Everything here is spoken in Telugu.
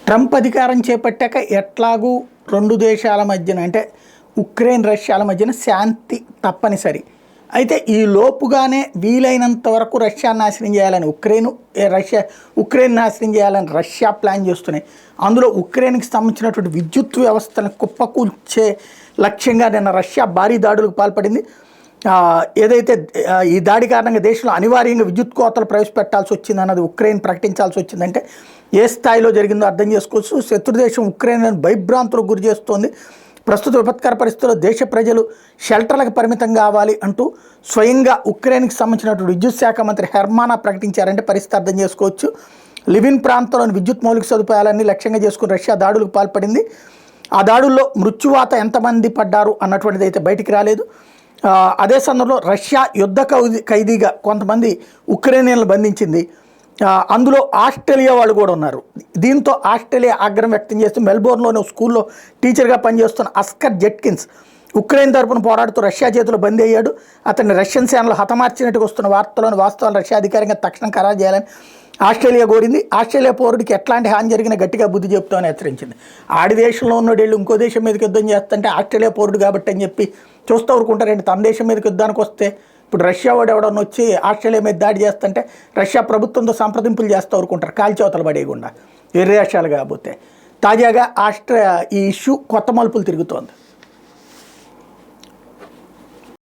ట్రంప్ అధికారం చేపట్టాక ఎట్లాగూ రెండు దేశాల మధ్యన అంటే ఉక్రెయిన్ రష్యాల మధ్యన శాంతి తప్పనిసరి. అయితే ఈ లోపుగానే వీలైనంత వరకు రష్యాను నాశనం చేయాలని ఉక్రెయిన్ నాశనం చేయాలని రష్యా ప్లాన్ చేస్తున్నాయి. అందులో ఉక్రెయిన్కి సంబంధించినటువంటి విద్యుత్ వ్యవస్థను కుప్పకూల్చే లక్ష్యంగా నిన్న రష్యా భారీ దాడులకు పాల్పడింది. ఏదైతే ఈ దాడి కారణంగా దేశంలో అనివార్యంగా విద్యుత్ కోతలు ప్రవేశపెట్టాల్సి వచ్చిందన్నది ఉక్రెయిన్ ప్రకటించాల్సి వచ్చిందంటే ఏ స్థాయిలో జరిగిందో అర్థం చేసుకోవచ్చు. శత్రుదేశం ఉక్రెయిన్ భయభ్రాంతులకు గురి చేస్తోంది. ప్రస్తుత విపత్కర పరిస్థితుల్లో దేశ ప్రజలు షెల్టర్లకు పరిమితం కావాలి అంటూ స్వయంగా ఉక్రెయిన్కి సంబంధించినటువంటి విద్యుత్ శాఖ మంత్రి హెర్మానా ప్రకటించారంటే పరిస్థితి అర్థం చేసుకోవచ్చు. లివిన్ ప్రాంతంలోని విద్యుత్ మౌలిక సదుపాయాలన్నీ లక్ష్యంగా చేసుకుని రష్యా దాడులకు పాల్పడింది. ఆ దాడుల్లో మృత్యువాత ఎంతమంది పడ్డారు అన్నటువంటిది అయితే బయటికి రాలేదు. అదే సందర్భంలో రష్యా యుద్ధ ఖైదీగా కొంతమంది ఉక్రెయినియన్లు బంధించింది. అందులో ఆస్ట్రేలియా వాళ్ళు కూడా ఉన్నారు. దీంతో ఆస్ట్రేలియా ఆగ్రహం వ్యక్తం చేస్తూ మెల్బోర్న్లోని స్కూల్లో టీచర్గా పనిచేస్తున్న అస్కర్ జెట్కిన్స్ ఉక్రెయిన్ తరపున పోరాడుతూ రష్యా చేతిలో బందీ అయ్యాడు. అతన్ని రష్యన్ సేనలు హతమార్చినట్టుగా వస్తున్న వార్తలోని వాస్తవాలు రష్యా అధికారికంగా తక్షణం ఖరారు చేయాలని ఆస్ట్రేలియా కోరింది. ఆస్ట్రేలియా పౌరుడికి ఎట్లాంటి హాని జరిగినా గట్టిగా బుద్ధి చెప్తామని హెచ్చరించింది. ఆడి దేశంలో ఉన్నోడేళ్ళు ఇంకో దేశం మీదకి యుద్ధం చేస్తుంటే ఆస్ట్రేలియా పౌరుడు కాబట్టి అని చెప్పి చూస్తూ ఊరుకుంటారండి. తన దేశం మీదకి యుద్ధానికి వస్తే ఇప్పుడు రష్యా వాడు ఎవడన్నా వచ్చి ఆస్ట్రేలియా మీద దాడి చేస్తుంటే రష్యా ప్రభుత్వంతో సంప్రదింపులు చేస్తూ ఊరుకుంటారు, కాల్చేవతలు పడేయకుండా వేరే దేశాలు. కాకపోతే తాజాగా ఈ ఇష్యూ కొత్త మలుపులు తిరుగుతోంది.